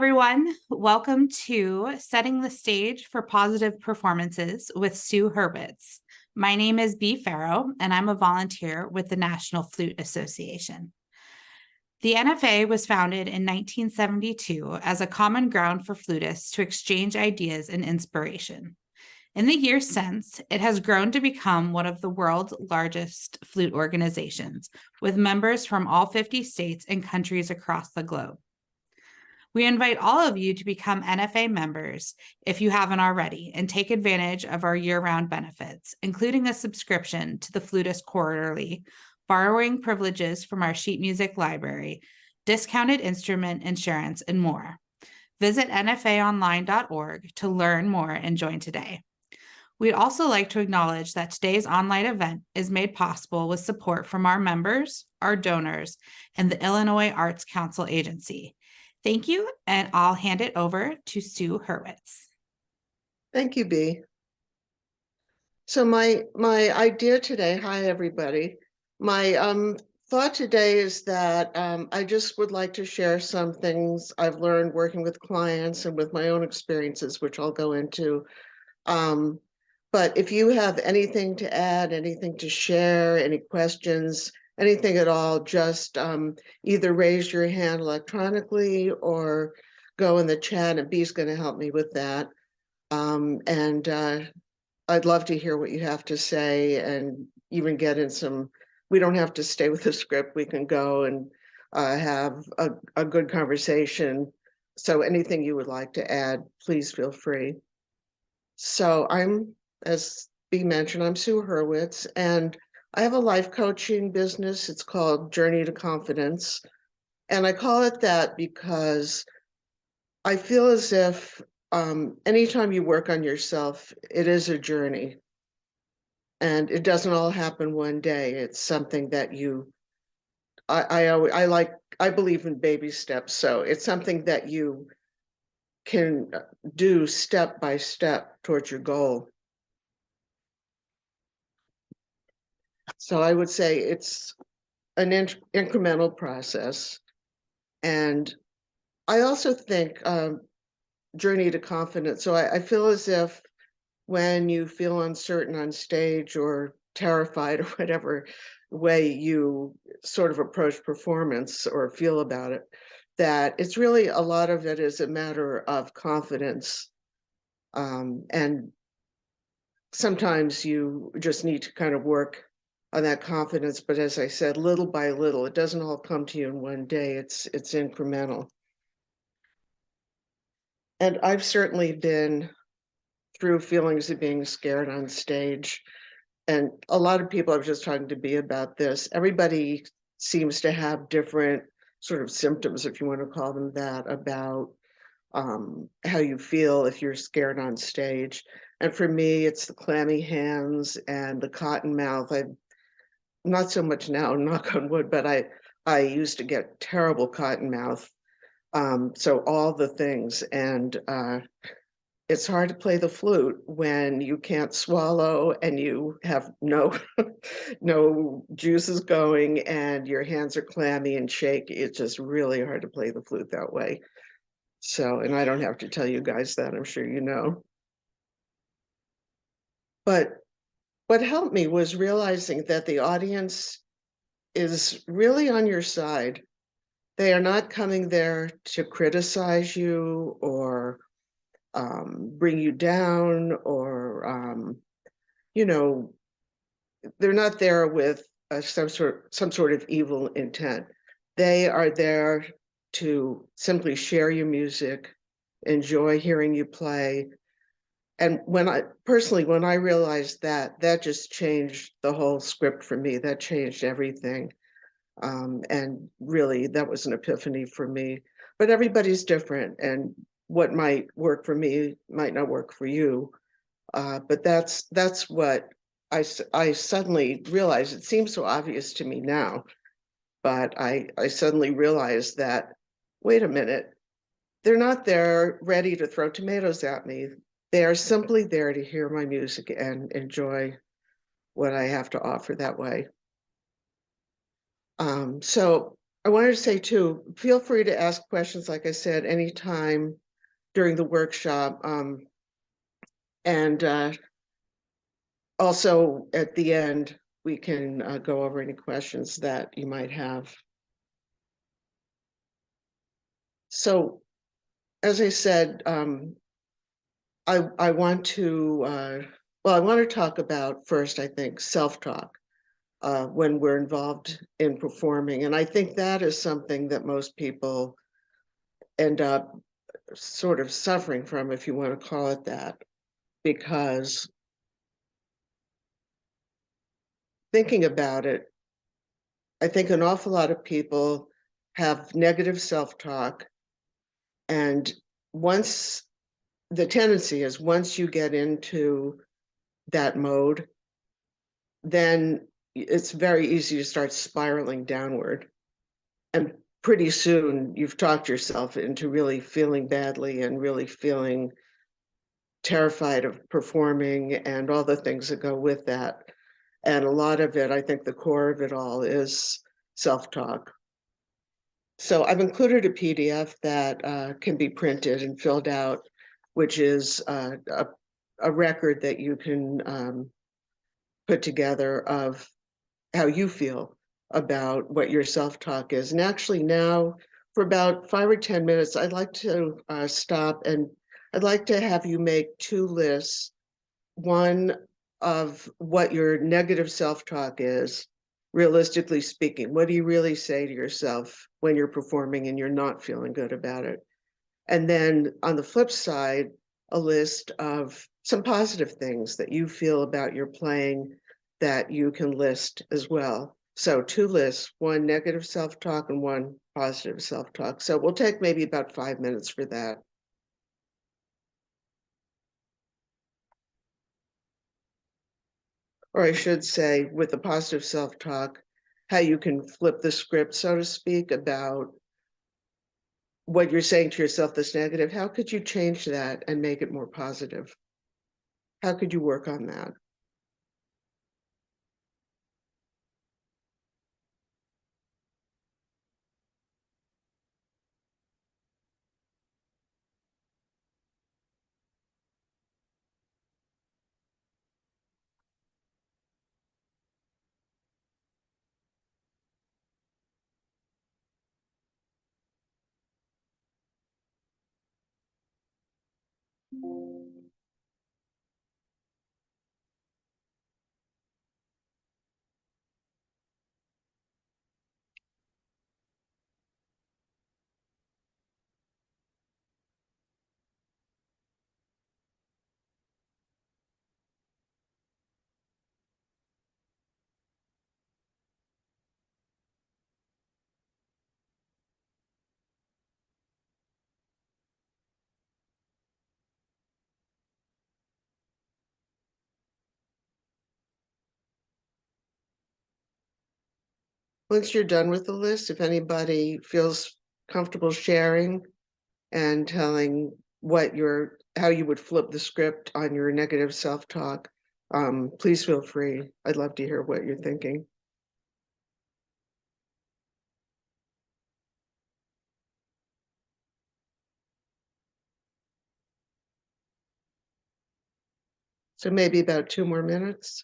everyone. Welcome to Setting the Stage for Positive Performances with Sue Hurwitz. My name is Bea Farrow, and I'm a volunteer with the National Flute Association. The NFA was founded in 1972 as a common ground for flutists to exchange ideas and inspiration. In the years since, it has grown to become one of the world's largest flute organizations, with members from all 50 states and countries across the globe. We invite all of you to become NFA members if you haven't already and take advantage of our year-round benefits, including a subscription to the Flutist Quarterly, borrowing privileges from our sheet music library, discounted instrument insurance, and more. Visit nfaonline.org to learn more and join today. We'd also like to acknowledge that today's online event is made possible with support from our members, our donors, and the Illinois Arts Council Agency. Thank you, and I'll hand it over to Sue Hurwitz. Thank you, Bea. So my idea today, hi everybody. My thought today is that I just would like to share some things I've learned working with clients and with my own experiences, which I'll go into. But if you have anything to add, anything to share, any questions, anything at all, just either raise your hand electronically or go in the chat, and Bea's going to help me with that. I'd love to hear what you have to say and even get in some, we don't have to stay with the script. We can go and have a good conversation. So anything you would like to add, please feel free. So as Bea mentioned, I'm Sue Hurwitz, and I have a life coaching business. It's called Journey to Confidence. And I call it that because I feel as if anytime you work on yourself, it is a journey. And it doesn't all happen one day. It's something that I believe in baby steps. So it's something that you can do step by step towards your goal. So I would say it's an incremental process. And I also think journey to confidence. So I feel as if when you feel uncertain on stage or terrified or whatever way you sort of approach performance or feel about it, that it's really a lot of it is a matter of confidence. And sometimes you just need to kind of work on that confidence, but as I said, little by little, it doesn't all come to you in one day. It's incremental. And I've certainly been through feelings of being scared on stage. And a lot of people, I was just talking to Bea about this, everybody seems to have different sort of symptoms, if you want to call them that, about how you feel if you're scared on stage. And for me, it's the clammy hands and the cotton mouth. Not so much now, knock on wood, but I used to get terrible cotton mouth. So all the things, and it's hard to play the flute when you can't swallow and you have no juices going and your hands are clammy and shaky. It's just really hard to play the flute that way. So, and I don't have to tell you guys that, I'm sure you know. But what helped me was realizing that the audience is really on your side. They are not coming there to criticize you or bring you down or, they're not there with some sort of evil intent. They are there to simply share your music, enjoy hearing you play. And when I realized that, that just changed the whole script for me. That changed everything. And really, that was an epiphany for me. But everybody's different, and what might work for me might not work for you. But that's what I suddenly realized. It seems so obvious to me now, but I suddenly realized that, wait a minute, they're not there ready to throw tomatoes at me. They are simply there to hear my music and enjoy what I have to offer that way. So I wanted to say too, feel free to ask questions, like I said, anytime during the workshop. And also at the end, we can go over any questions that you might have. So, as I said, I want to, I want to talk about first, I think, self-talk when we're involved in performing. And I think that is something that most people end up sort of suffering from, if you want to call it that, because thinking about it, I think an awful lot of people have negative self-talk. And once the tendency is once you get into that mode, then it's very easy to start spiraling downward. And pretty soon you've talked yourself into really feeling badly and really feeling terrified of performing and all the things that go with that. And a lot of it, I think the core of it all is self-talk. So I've included a PDF that can be printed and filled out, which is a record that you can put together of how you feel about what your self-talk is. And actually now, for about 5 or 10 minutes, I'd like to stop, and I'd like to have you make 2 lists. One of what your negative self-talk is, realistically speaking. What do you really say to yourself when you're performing and you're not feeling good about it? And then on the flip side, a list of some positive things that you feel about your playing that you can list as well. So 2 lists, 1 negative self-talk and 1 positive self-talk. So we'll take maybe about 5 minutes for that. Or I should say, with the positive self-talk, how you can flip the script, so to speak, about what you're saying to yourself that's negative. How could you change that and make it more positive? How could you work on that? Once you're done with the list, if anybody feels comfortable sharing and telling how you would flip the script on your negative self-talk, please feel free. I'd love to hear what you're thinking. So maybe about 2 more minutes.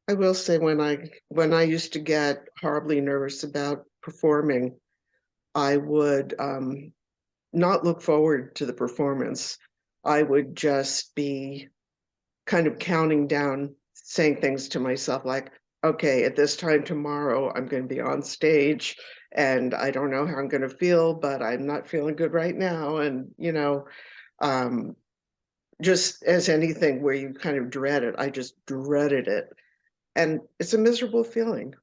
I will say when I used to get horribly nervous about performing, I would not look forward to the performance. I would just be kind of counting down, saying things to myself like, okay, at this time tomorrow, I'm going to be on stage and I don't know how I'm going to feel, but I'm not feeling good right now. And, um, just as anything where you kind of dread it, I just dreaded it. And it's a miserable feeling.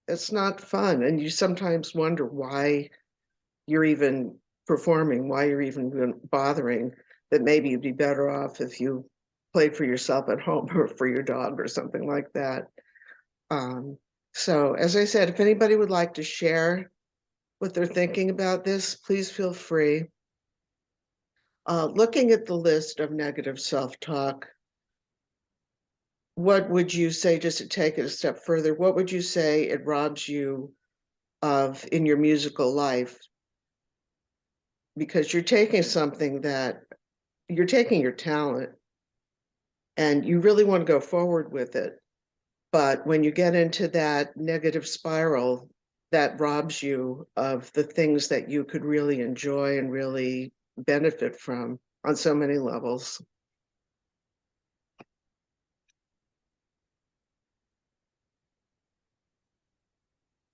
it's not fun. And you sometimes wonder why you're even performing, why you're even bothering, that maybe you'd be better off if you played for yourself at home or for your dog or something like that. So as I said, if anybody would like to share what they're thinking about this, please feel free. Looking at the list of negative self-talk, what would you say, just to take it a step further, what would you say it robs you of in your musical life? Because you're taking something that you're taking your talent and you really want to go forward with it. But when you get into that negative spiral, that robs you of the things that you could really enjoy and really benefit from on so many levels.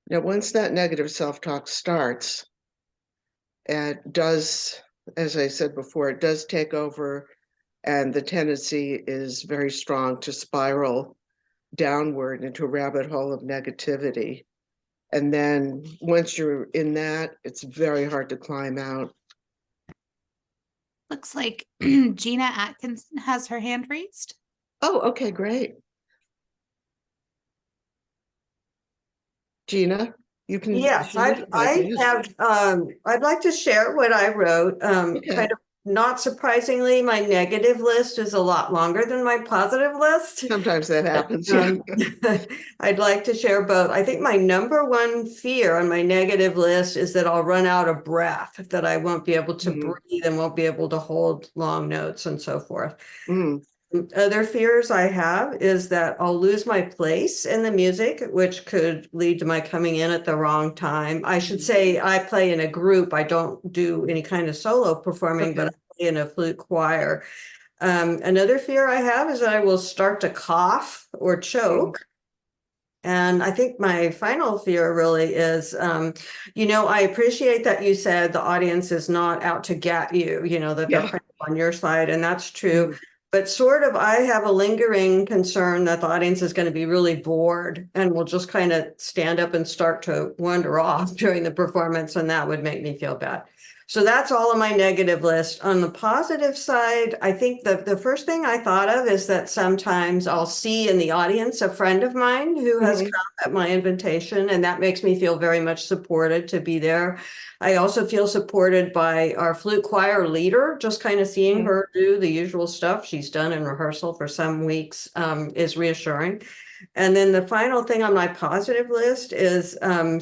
Now, once that negative self-talk starts, it does, as I said before, it does take over, and the tendency is very strong to spiral downward into a rabbit hole of negativity. And then once you're in that, it's very hard to climb out. Looks like Gina Atkinson has her hand raised. Oh, okay, great. Gina, you can. Yes, I'd like to share what I wrote. Okay. Kind of not surprisingly, my negative list is a lot longer than my positive list. Sometimes that happens. Yeah. I'd like to share both. I think my number one fear on my negative list is that I'll run out of breath, that I won't be able to breathe and won't be able to hold long notes and so forth. Other fears I have is that I'll lose my place in the music, which could lead to my coming in at the wrong time. I should say I play in a group. I don't do any kind of solo performing, but I play in a flute choir. Another fear I have is that I will start to cough or choke. And I think my final fear really is, I appreciate that you said the audience is not out to get you, that they're kind of on your side, and that's true. But sort of, I have a lingering concern that the audience is going to be really bored and will just kind of stand up and start to wander off during the performance, and that would make me feel bad. So that's all on my negative list. On the positive side, I think the first thing I thought of is that sometimes I'll see in the audience a friend of mine who has come at my invitation, and that makes me feel very much supported to be there. I also feel supported by our flute choir leader. Just kind of seeing her do the usual stuff she's done in rehearsal for some weeks is reassuring. And then the final thing on my positive list is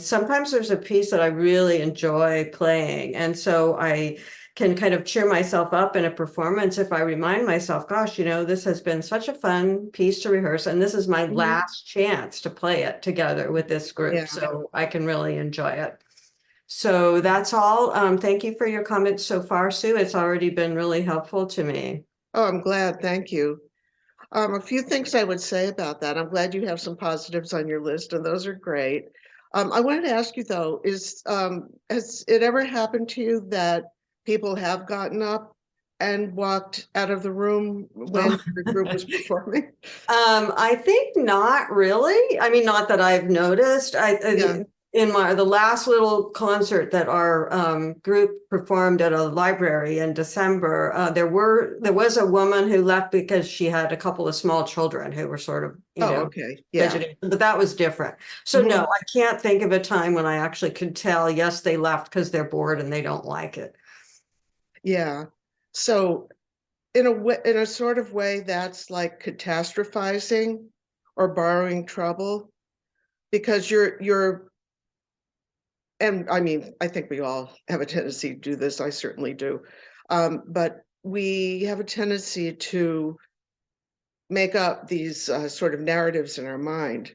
sometimes there's a piece that I really enjoy playing. And so I can kind of cheer myself up in a performance if I remind myself, gosh, this has been such a fun piece to rehearse. And this is my last chance to play it together with this group. So I can really enjoy it. So that's all. Thank you for your comments so far, Sue. It's already been really helpful to me. Oh, I'm glad. Thank you. A few things I would say about that. I'm glad you have some positives on your list, and those are great. I wanted to ask you though, has it ever happened to you that people have gotten up and walked out of the room when the group was performing? I think not really. I mean, not that I've noticed. In the last little concert that our group performed at a library in December, there was a woman who left because she had a couple of small children who were sort of, fidgeting, but that was different. So no, I can't think of a time when I actually could tell, yes, they left because they're bored and they don't like it. Yeah. So in a sort of way, that's like catastrophizing or borrowing trouble, because and I mean, I think we all have a tendency to do this. I certainly do. But we have a tendency to make up these sort of narratives in our mind.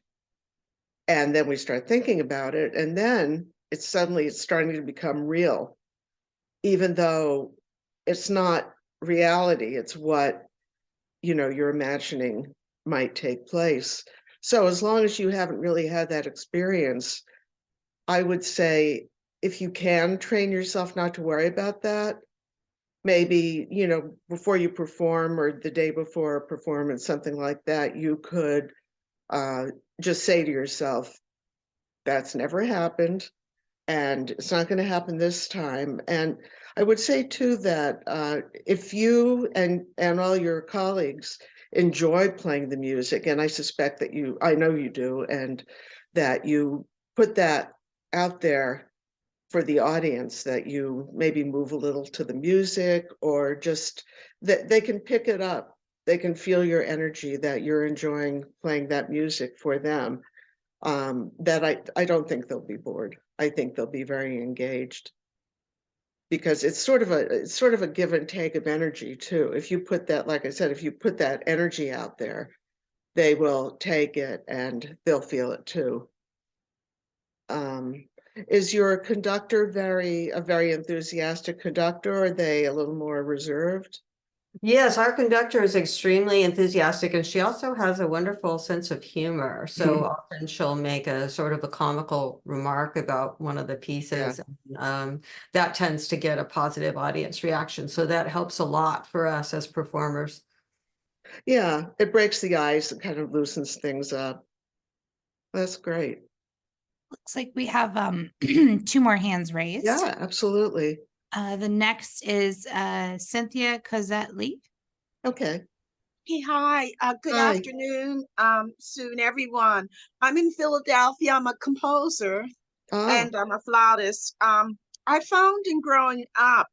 And then we start thinking about it. And then it's starting to become real, even though it's not reality. It's what, you're imagining might take place. So as long as you haven't really had that experience, I would say if you can train yourself not to worry about that, maybe, before you perform or the day before a performance, something like that, you could just say to yourself, That's never happened, and it's not going to happen this time. And I would say too that if you and all your colleagues enjoy playing the music, and I suspect that I know you do, and that you put that out there for the audience, that you maybe move a little to the music, or just that they can pick it up. They can feel your energy, that you're enjoying playing that music for them. That I don't think they'll be bored. I think they'll be very engaged, because it's sort of a give and take of energy too. If you put that, like I said, if you put that energy out there, they will take it and they'll feel it too. Is your conductor a very enthusiastic conductor, or are they a little more reserved? Yes, our conductor is extremely enthusiastic, and she also has a wonderful sense of humor. So often she'll make a sort of a comical remark about one of the pieces. Yeah. And, that tends to get a positive audience reaction. So that helps a lot for us as performers. Yeah, it breaks the ice and kind of loosens things up. That's great. Looks like we have 2 more hands raised. Yeah, absolutely. The next is Cynthia Cosette-Lee. Okay. Hey, hi. Good Hi. afternoon, Sue and everyone. I'm in Philadelphia. I'm a composer Oh. and I'm a flautist. I found in growing up,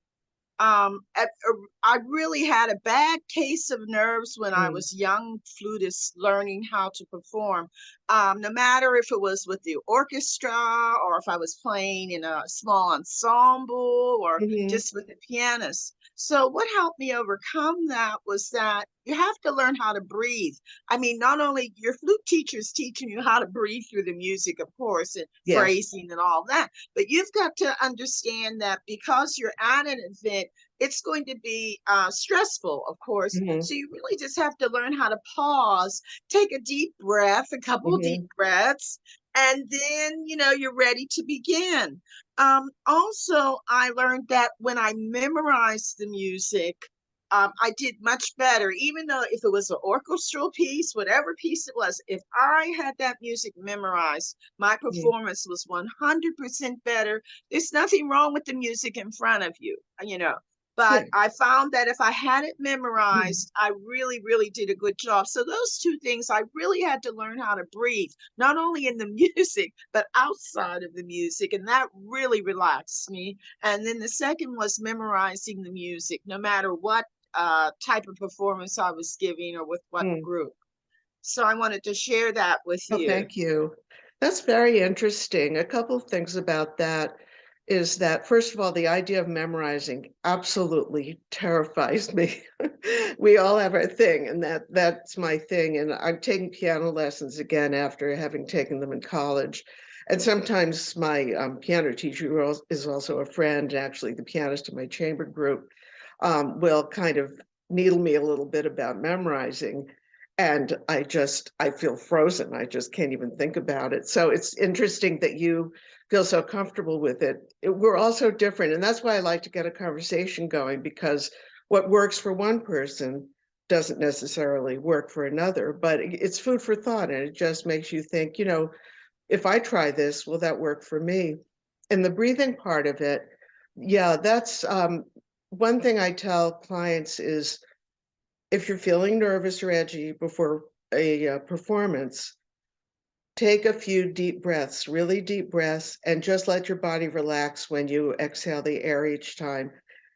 I really had a bad case of nerves when I was young flutist learning how to perform. No matter if it was with the orchestra or if I was playing in a small ensemble or Mhm. just with the pianist. So what helped me overcome that was that you have to learn how to breathe. I mean, not only your flute teacher's teaching you how to breathe through the music, of course, and Yes. phrasing and all that, but you've got to understand that because you're at an event, it's going to be stressful, of course. Mhm. So you really just have to learn how to pause, take a deep breath, a couple of deep Mhm. breaths, and then, you're ready to begin. Also, I learned that when I memorized the music, I did much better, even though if it was an orchestral piece, whatever piece it was, if I had that music memorized, my Mhm. performance was 100% better. There's nothing wrong with the music in front of you. Yeah. But I found that if I had it Mhm. memorized, I really, really did a good job. So those two things, I really had to learn how to breathe, not only in the music, but outside of the music. And that really relaxed me. And then the second was memorizing the music, no matter what type of performance I was giving or with what Mm. group. So I wanted to share that with Oh, you. thank you. That's very interesting. A couple of things about that is that, first of all, the idea of memorizing absolutely terrifies me. We all have our thing, and that's my thing. And I'm taking piano lessons again after having taken them in college. And sometimes my piano teacher, who is also a friend, and actually the pianist in my chamber group, will kind of needle me a little bit about memorizing. And I feel frozen. I just can't even think about it. So it's interesting that you feel so comfortable with it. We're also different. And that's why I like to get a conversation going, because what works for one person doesn't necessarily work for another, but it's food for thought. And it just makes you think, if I try this, will that work for me? And the breathing part of it, yeah, that's one thing I tell clients is, if you're feeling nervous or edgy before a performance, take a few deep breaths, really deep breaths, and just let your body relax when you exhale the air each time.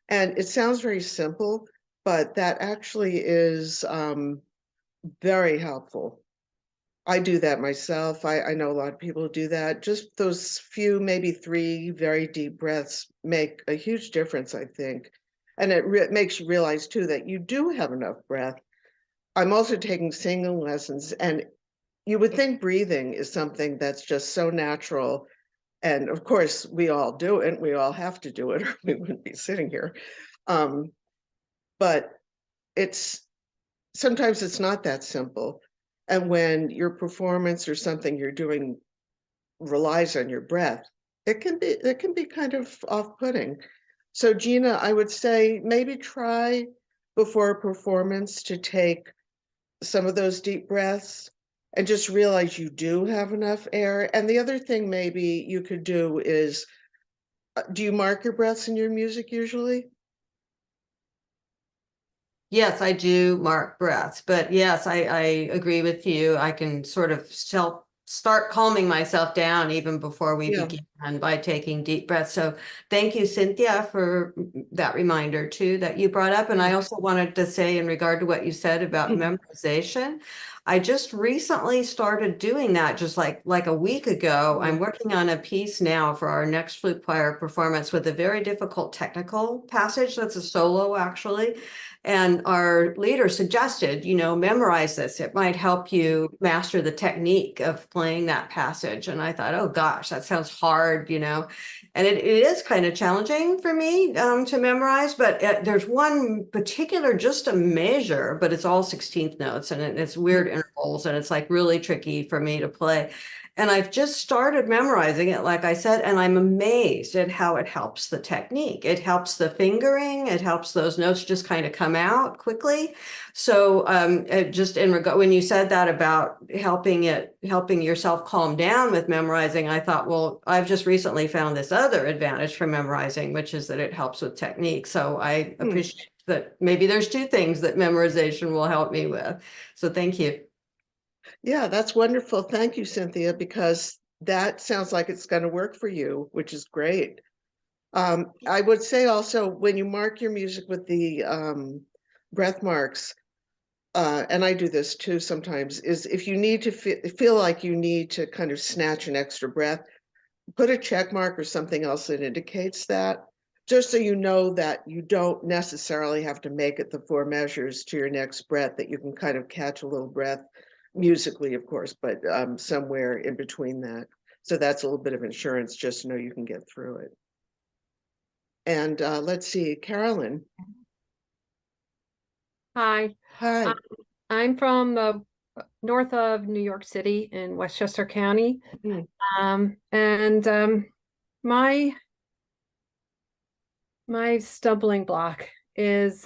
And it sounds very simple, but that actually is very helpful. I do that myself. I know a lot of people who do that. Just those few, maybe 3 very deep breaths make a huge difference, I think. And it makes you realize too that you do have enough breath. I'm also taking singing lessons, and you would think breathing is something that's just so natural. And of course, we all do it. We all have to do it, or we wouldn't be sitting here. Um, but it's sometimes it's not that simple. And when your performance or something you're doing relies on your breath, it can be kind of off-putting. So Gina, I would say maybe try before a performance to take some of those deep breaths, and just realize you do have enough air. And the other thing maybe you could do is, do you mark your breaths in your music usually? Yes, I do mark breaths, but yes, I agree with you. I can sort of start calming myself down even before we Yeah. begin by taking deep breaths. So thank you, Cynthia, for that reminder too that you brought up. And I also wanted to say, in regard to what you said about memorization, I just recently started doing that just like a week ago. I'm working on a piece now for our next flute choir performance with a very difficult technical passage. That's a solo, actually. And our leader suggested, memorize this. It might help you master the technique of playing that passage. And I thought, oh gosh, that sounds hard, and it is kind of challenging for me to memorize. But there's one particular, just a measure, but it's all 16th notes and it's weird intervals, and it's like really tricky for me to play. And I've just started memorizing it, like I said, and I'm amazed at how it helps the technique. It helps the fingering. It helps those notes just kind of come out quickly. So just in regard, when you said that about helping yourself calm down with memorizing, I thought, well, I've just recently found this other advantage for memorizing, which is that it helps with technique. So I appreciate that maybe there's two things that memorization will help me with. So thank you. Yeah, that's wonderful. Thank you, Cynthia, because that sounds like it's going to work for you, which is great. I would say also, when you mark your music with the breath marks, and I do this too sometimes, is if you need to feel like you need to kind of snatch an extra breath, put a check mark or something else that indicates that, just so you know that you don't necessarily have to make it the 4 measures to your next breath, that you can kind of catch a little breath musically, of course, but somewhere in between that. So that's a little bit of insurance, just to know you can get through it. And let's see, Carolyn. Hi, Hi. I'm from north of New York City in Westchester County. And my stumbling block is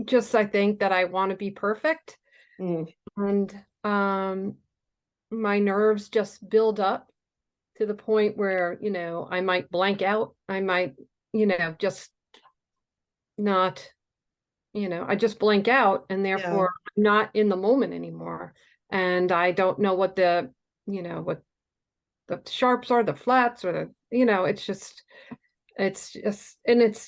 just, I think that I want to be perfect. And my nerves just build up to the point where, I might blank out. I might, just not, I just blank out, and therefore I'm not in the moment anymore. And I don't know what what the sharps are, the flats, or it's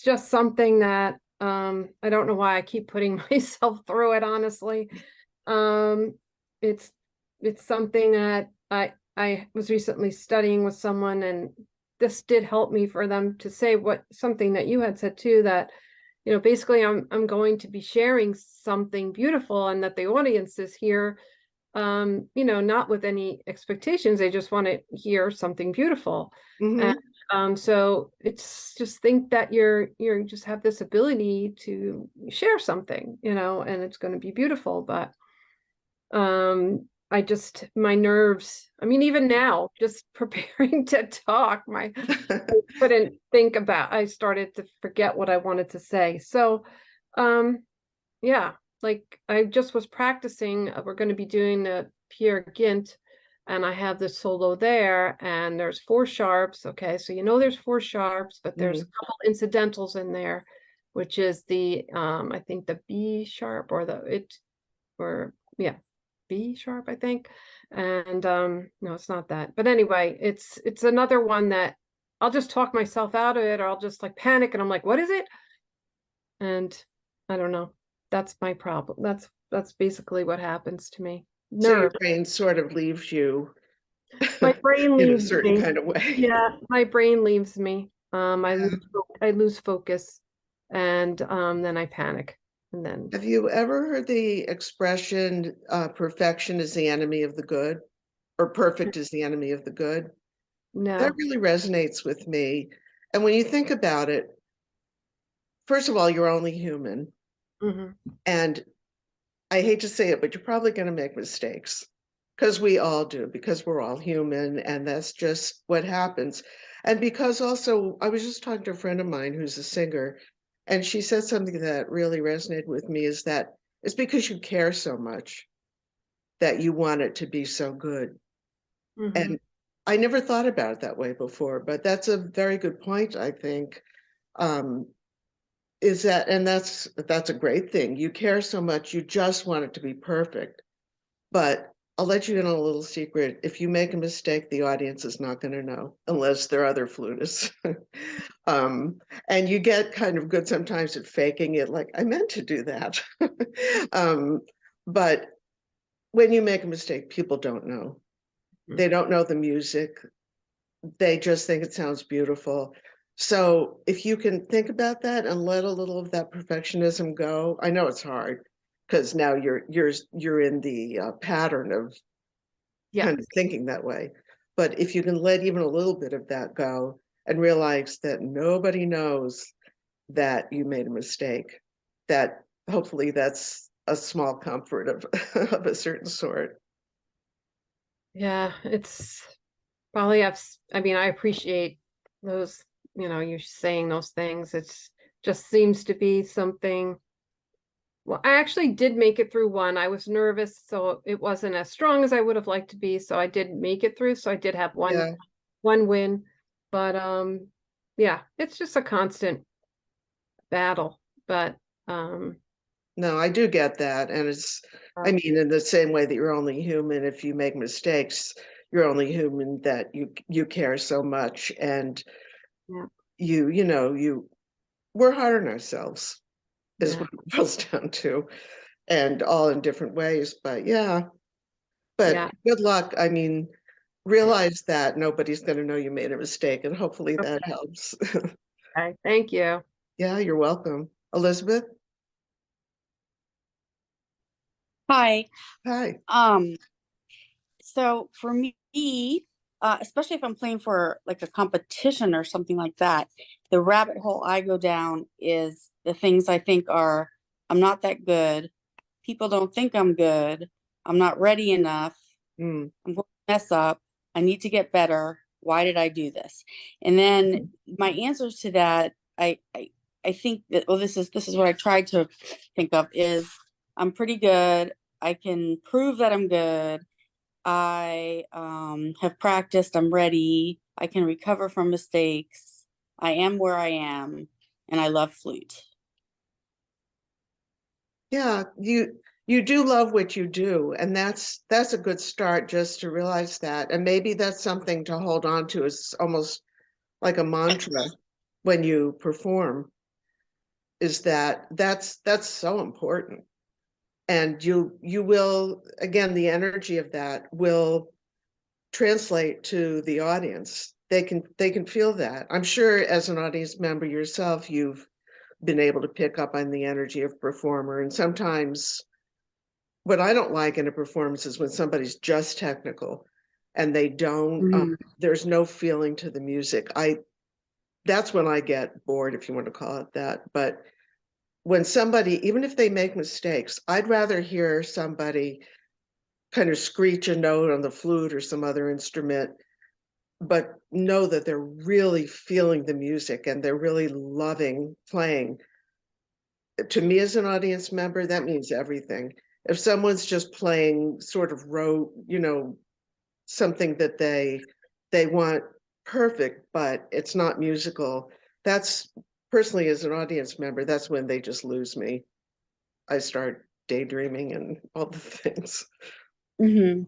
just something that I don't know why I keep putting myself through it, honestly. It's something that I was recently studying with someone, and this did help me for them to say something that you had said too, that basically I'm going to be sharing something beautiful, and that the audience is here not with any expectations. They just want to hear something beautiful. And so it's just think that you just have this ability to share something, and it's going to be beautiful. But my nerves, I mean, even now, just preparing to talk, I couldn't think about, I started to forget what I wanted to say. So yeah, like I just was practicing. We're going to be doing the Peer Gynt, and I have the solo there, and there's 4 sharps. Okay, so there's 4 sharps, but there's a couple incidentals in there, which is the I think the B sharp, or B sharp, I think. And no, it's not that. But anyway, it's another one that I'll just talk myself out of it, or I'll just like panic, and I'm like, what is it? And I don't know. That's my problem. That's basically what happens to me. So your Nerve. brain sort of leaves you My brain in a leaves certain me. kind of way. Yeah, my brain leaves me. I lose focus, and then I panic. And then Have you ever heard the expression, perfection is the enemy of the good, or perfect is the enemy of the good? no. That really resonates with me. And when you think about it, first of all, you're only human. And I hate to say it, but you're probably going to make mistakes, because we all do, because we're all human, and that's just what happens. And because also, I was just talking to a friend of mine who's a singer, and she said something that really resonated with me, is that it's because you care so much. that you want it to be so good. Mhm. And I never thought about it that way before, but that's a very good point, I think. Is that, and that's a great thing. You care so much, you just want it to be perfect. But I'll let you in on a little secret. If you make a mistake, the audience is not going to know unless they're other flutists. And you get kind of good sometimes at faking it, like I meant to do that. But when you make a mistake, people don't know. They don't know the music. They just think it sounds beautiful. So if you can think about that and let a little of that perfectionism go, I know it's hard because now you're in the pattern of Yeah, kind of thinking that way. But if you can let even a little bit of that go and realize that nobody knows that you made a mistake, that hopefully that's a small comfort of of a certain sort. yeah, it's probably I mean, I appreciate those, you saying those things. It's just seems to be something. Well, I actually did make it through one. I was nervous, so it wasn't as strong as I would have liked to be. So I did make it through. So I did have Yeah. one win. But yeah, it's just a constant battle. But No, I do get that. And it's, I mean, in the same way that you're only human, if you make mistakes, you're only human that you care so much. And Yeah. we're hard on ourselves is Yeah. what it boils down to, and all in different ways. But yeah, but Yeah. good luck. I mean, realize that nobody's going to know you made a mistake, and hopefully that helps. Okay. Thank you. Yeah, you're welcome. Elizabeth? Hi. Hi. So for me, especially if I'm playing for like a competition or something like that, the rabbit hole I go down is the things I think are, I'm not that good. People don't think I'm good. I'm not ready enough. Mm. I'm going to mess up. I need to get better. Why did I do this? And then my answers to that, I think that, well, this is what I tried to think of is I'm pretty good. I can prove that I'm good. I have practiced. I'm ready. I can recover from mistakes. I am where I am, and I love flute. Yeah, you do love what you do, and that's a good start, just to realize that. And maybe that's something to hold on to, is almost like a mantra when you perform, is that's so important. And you will, again, the energy of that will translate to the audience. They can feel that. I'm sure as an audience member yourself, you've been able to pick up on the energy of performer. And sometimes what I don't like in a performance is when somebody's just technical and they don't, there's no feeling to the music. That's when I get bored, if you want to call it that. But when somebody, even if they make mistakes, I'd rather hear somebody kind of screech a note on the flute or some other instrument, but know that they're really feeling the music and they're really loving playing. To me as an audience member, that means everything. If someone's just playing sort of rote, something that they want perfect, but it's not musical, that's, personally as an audience member, that's when they just lose me. I start daydreaming and all the things. Mm-hmm.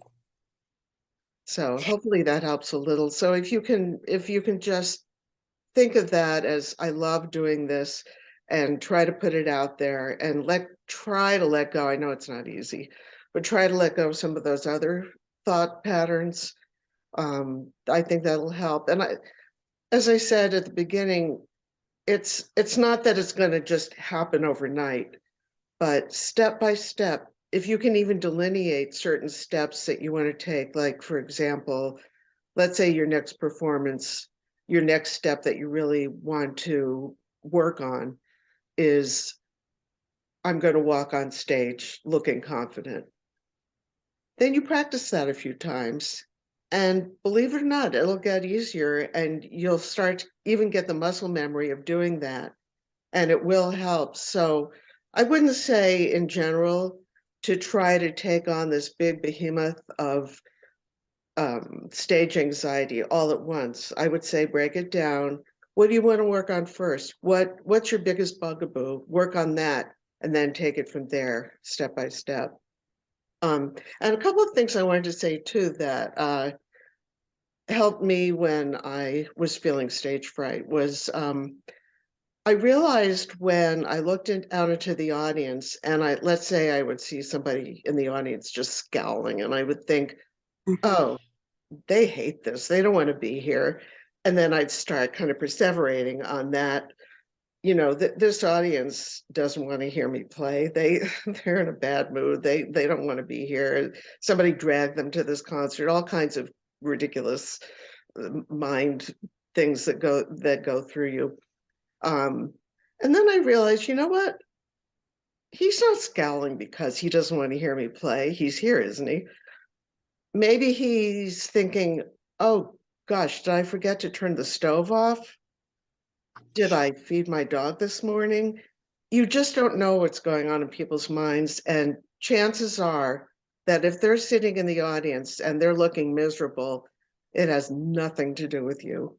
So hopefully that helps a little. So if you can just think of that as, I love doing this, and try to put it out there and try to let go. I know it's not easy, but try to let go of some of those other thought patterns. I think that'll help. And as I said at the beginning, it's not that it's going to just happen overnight, but step by step, if you can even delineate certain steps that you want to take, like, for example, let's say your next performance, your next step that you really want to work on is, I'm going to walk on stage looking confident. Then you practice that a few times. And believe it or not, it'll get easier and you'll start to even get the muscle memory of doing that. And it will help. So I wouldn't say in general, to try to take on this big behemoth of stage anxiety all at once. I would say break it down. What do you want to work on first? What's your biggest bugaboo? Work on that and then take it from there, step by step. And a couple of things I wanted to say too that helped me when I was feeling stage fright was I realized when I looked out into the audience and let's say I would see somebody in the audience just scowling and I would think, oh, they hate this. They don't want to be here. And then I'd start kind of perseverating on that. You know, this audience doesn't want to hear me play. They're in a bad mood. They don't want to be here. Somebody dragged them to this concert, all kinds of ridiculous mind things that go through you. And then I realized, you know what? He's not scowling because he doesn't want to hear me play. He's here, isn't he? Maybe he's thinking, oh gosh, did I forget to turn the stove off? Did I feed my dog this morning? You just don't know what's going on in people's minds. And chances are that if they're sitting in the audience and they're looking miserable, it has nothing to do with you.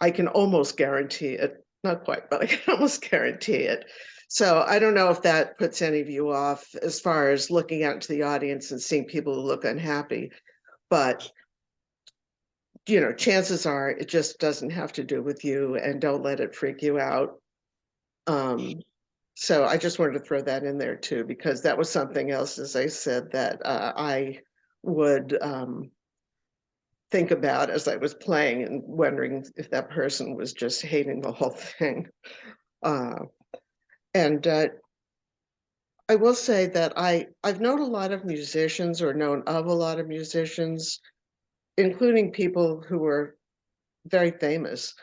I can almost guarantee it. Not quite, but I can almost guarantee it. So I don't know if that puts any of you off as far as looking out into the audience and seeing people who look unhappy. But, you know, chances are it just doesn't have to do with you, and don't let it freak you out. So I just wanted to throw that in there too, because that was something else, as I said, that I would think about as I was playing and wondering if that person was just hating the whole thing. And I will say that I've known a lot of musicians, or known of a lot of musicians, including people who were very famous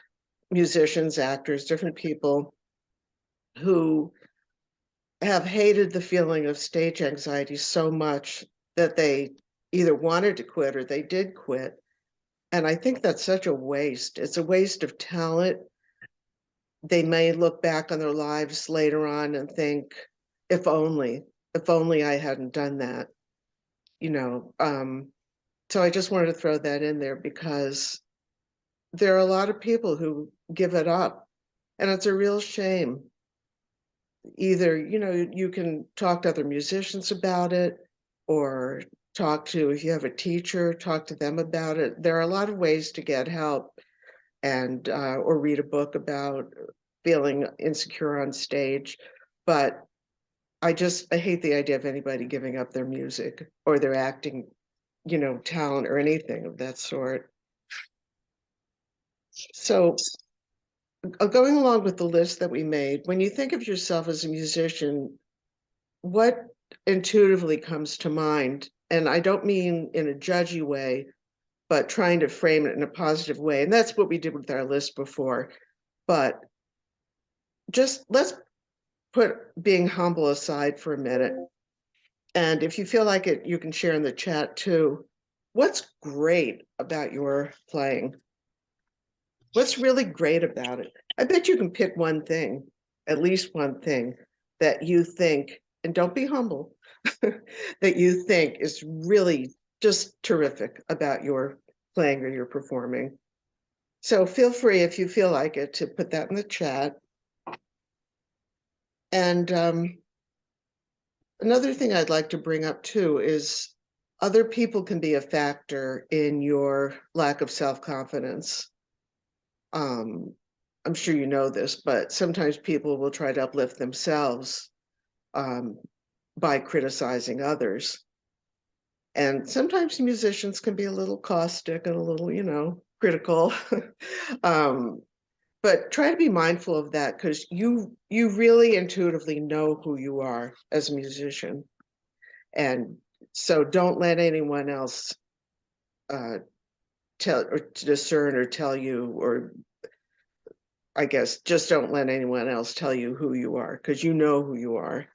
musicians, actors, different people who have hated the feeling of stage anxiety so much that they either wanted to quit or they did quit. And I think that's such a waste. It's a waste of talent. They may look back on their lives later on and think, if only I hadn't done that, you know. So I just wanted to throw that in there because there are a lot of people who give it up, and it's a real shame. Either, you know, you can talk to other musicians about it, or if you have a teacher, talk to them about it. There are a lot of ways to get help, and or read a book about feeling insecure on stage. But I hate the idea of anybody giving up their music or their acting, you know, talent or anything of that sort. So going along with the list that we made, when you think of yourself as a musician, what intuitively comes to mind? And I don't mean in a judgy way, but trying to frame it in a positive way. And that's what we did with our list before. But just let's put being humble aside for a minute. And if you feel like it, you can share in the chat too. What's great about your playing? What's really great about it? I bet you can pick one thing, at least one thing, that you think, and don't be humble, that you think is really just terrific about your playing or your performing. So feel free, if you feel like it, to put that in the chat. And another thing I'd like to bring up too is other people can be a factor in your lack of self-confidence. I'm sure you know this, but sometimes people will try to uplift themselves by criticizing others. And sometimes musicians can be a little caustic and a little, you know, critical. But try to be mindful of that, because you really intuitively know who you are as a musician. And so don't let anyone else tell or discern or tell you, or I guess just don't let anyone else tell you who you are, because you know who you are.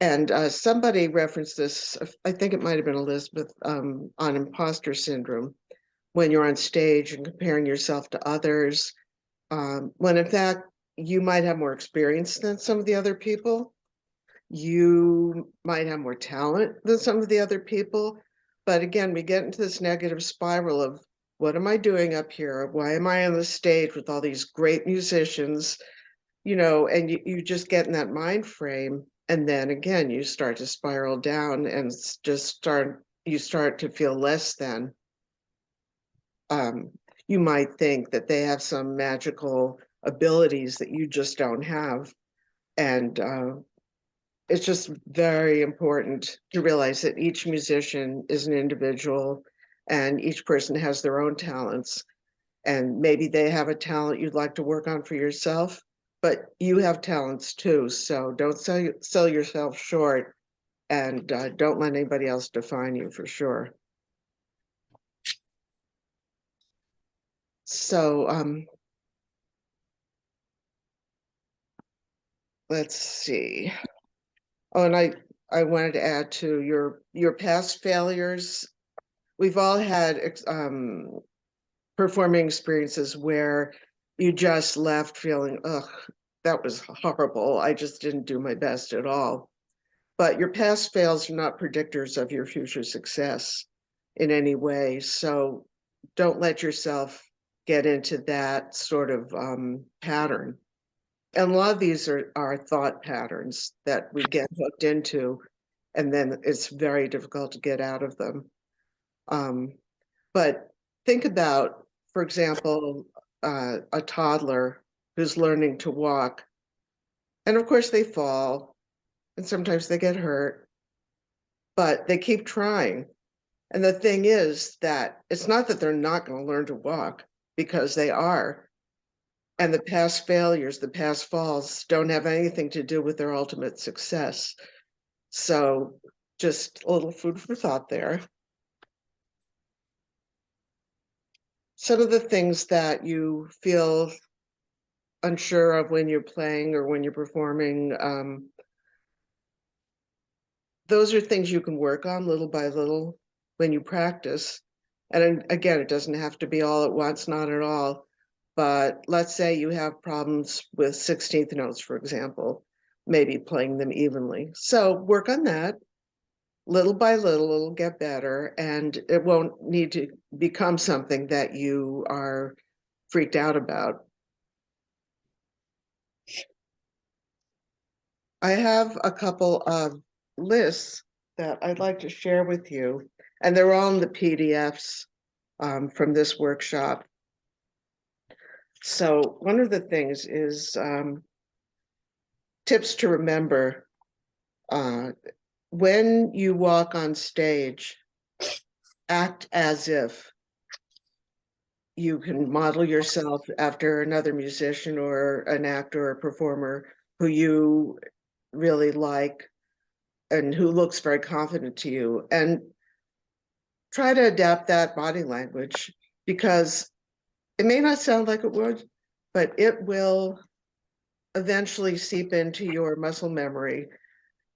And somebody referenced this, I think it might have been Elizabeth, on imposter syndrome, when you're on stage and comparing yourself to others, when in fact, you might have more experience than some of the other people. You might have more talent than some of the other people. But again, we get into this negative spiral of, what am I doing up here? Why am I on the stage with all these great musicians? And you just get in that mind frame. And then again, you start to spiral down and you start to feel less than. You might think that they have some magical abilities that you just don't have. And it's just very important to realize that each musician is an individual and each person has their own talents. And maybe they have a talent you'd like to work on for yourself, but you have talents too. So don't sell yourself short, and don't let anybody else define you, for sure. So let's see. Oh, and I wanted to add to your past failures. We've all had performing experiences where you just left feeling, ugh, that was horrible. I just didn't do my best at all. But your past fails are not predictors of your future success in any way. So don't let yourself get into that sort of pattern. And a lot of these are thought patterns that we get hooked into, and then it's very difficult to get out of them. But think about, for example, a toddler who's learning to walk. And of course they fall, and sometimes they get hurt, but they keep trying. And the thing is that it's not that they're not going to learn to walk, because they are. And the past failures, the past falls don't have anything to do with their ultimate success. So just a little food for thought there. Some of the things that you feel unsure of when you're playing or when you're performing, those are things you can work on little by little when you practice. And again, it doesn't have to be all at once, not at all. But let's say you have problems with 16th notes, for example, maybe playing them evenly. So work on that. Little by little, it'll get better, and it won't need to become something that you are freaked out about. I have a couple of lists that I'd like to share with you, and they're all in the PDFs from this workshop. So one of the things is tips to remember. When you walk on stage, act as if you can model yourself after another musician or an actor or performer who you really like and who looks very confident to you, and try to adapt that body language, because it may not sound like it would, but it will eventually seep into your muscle memory,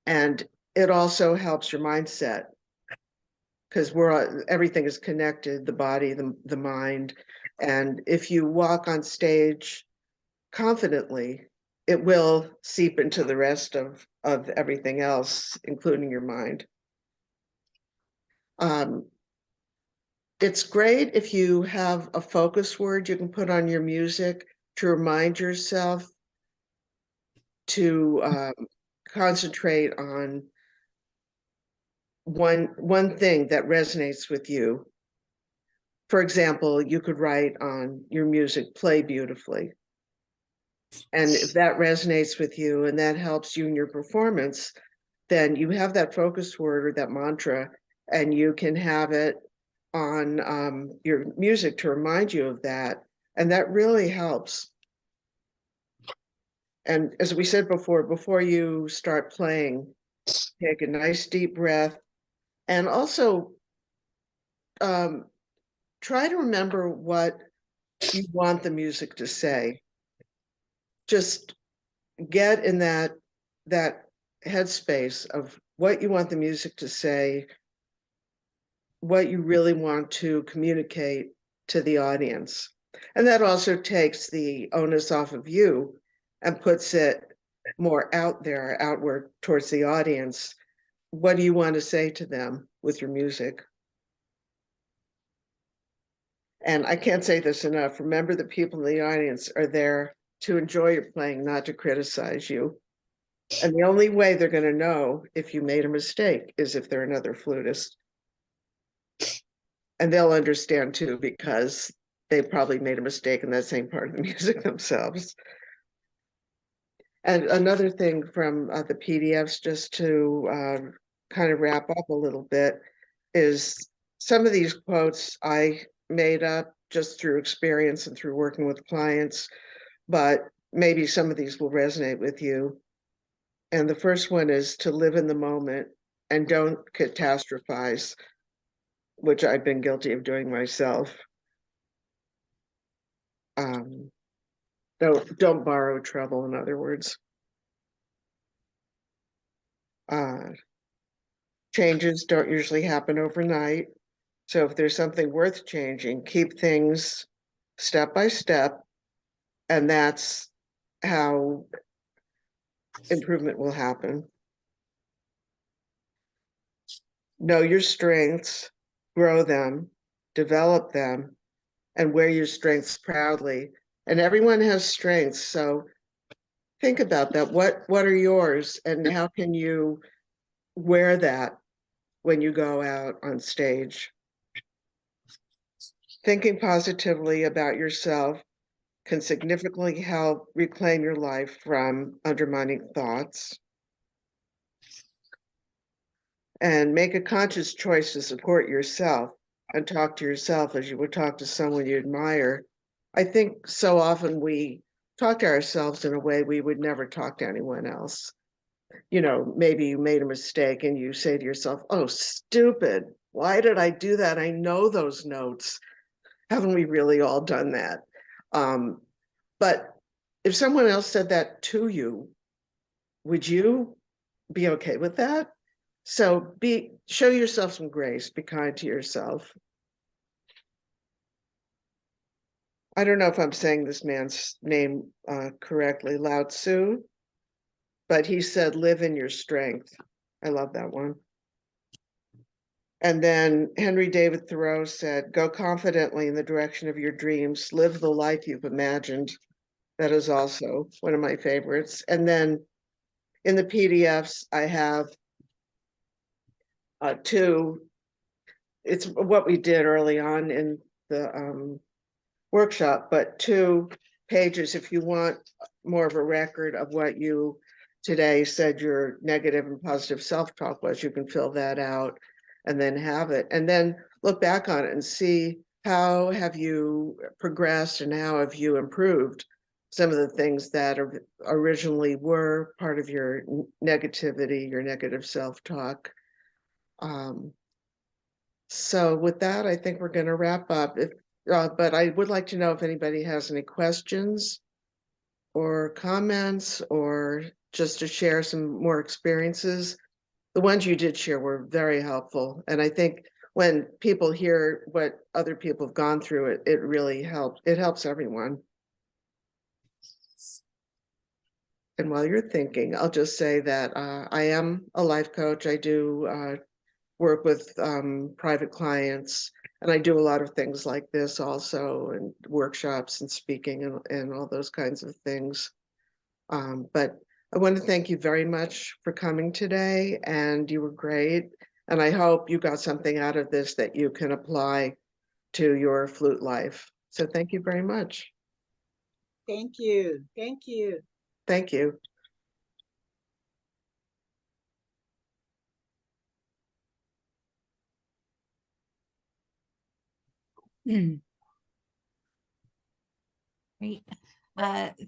and it also helps your mindset, because everything is connected, the body, the mind. And if you walk on stage confidently, it will seep into the rest of everything else, including your mind. It's great if you have a focus word you can put on your music to remind yourself to concentrate on one thing that resonates with you. For example, you could write on your music, "Play beautifully." And if that resonates with you and that helps you in your performance, then you have that focus word or that mantra, and you can have it on your music to remind you of that. And that really helps. And as we said before you start playing, take a nice deep breath, and also try to remember what you want the music to say. Just get in that headspace of what you want the music to say, what you really want to communicate to the audience. And that also takes the onus off of you, and puts it more out there, outward towards the audience, what do you want to say to them with your music? And I can't say this enough. Remember, the people in the audience are there to enjoy your playing, not to criticize you. And the only way they're going to know if you made a mistake is if they're another flutist. And they'll understand too, because they probably made a mistake in that same part of the music themselves. And another thing from the PDFs, just to kind of wrap up a little bit, is some of these quotes I made up just through experience and through working with clients, but maybe some of these will resonate with you. And the first one is to live in the moment and don't catastrophize, which I've been guilty of doing myself. Don't borrow trouble, in other words. Changes don't usually happen overnight. So if there's something worth changing, keep things step by step, and that's how improvement will happen. Know your strengths, grow them, develop them, and wear your strengths proudly. And everyone has strengths, so think about that. What are yours, and how can you wear that when you go out on stage? Thinking positively about yourself can significantly help reclaim your life from undermining thoughts. And make a conscious choice to support yourself and talk to yourself as you would talk to someone you admire. I think so often we talk to ourselves in a way we would never talk to anyone else. You know, maybe you made a mistake and you say to yourself, oh, stupid, why did I do that? I know those notes. Haven't we really all done that? But if someone else said that to you, would you be okay with that? So show yourself some grace, be kind to yourself. I don't know if I'm saying this man's name correctly, Lao Tzu, but he said, live in your strength. I love that one. And then Henry David Thoreau said, go confidently in the direction of your dreams, live the life you've imagined. That is also one of my favorites. And then in the PDFs, I have two. It's what we did early on in the workshop, but 2 pages if you want more of a record of what you today said your negative and positive self-talk was. You can fill that out and then have it, and then look back on it and see how have you progressed and how have you improved some of the things that originally were part of your negativity, your negative self-talk. So with that, I think we're going to wrap up. But I would like to know if anybody has any questions or comments, or just to share some more experiences. The ones you did share were very helpful. And I think when people hear what other people have gone through, it really helps. It helps everyone. And while you're thinking, I'll just say that I am a life coach. I do work with private clients, and I do a lot of things like this also, and workshops and speaking and all those kinds of things. But I want to thank you very much for coming today, and you were great. And I hope you got something out of this that you can apply to your flute life. So thank you very much. Thank you. Thank you. Thank you. Great.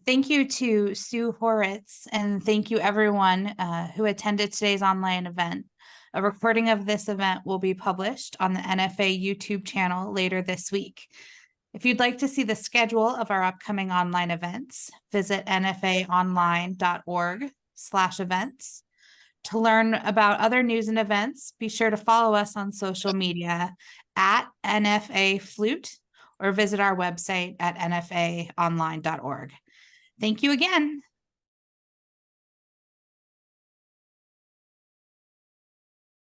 Thank you to Sue Hurwitz, and thank you everyone who attended today's online event. A recording of this event will be published on the NFA YouTube channel later this week. If you'd like to see the schedule of our upcoming online events, visit nfaonline.org/events. To learn about other news and events, be sure to follow us on social media at NFA Flute, or visit our website at nfaonline.org. Thank you again.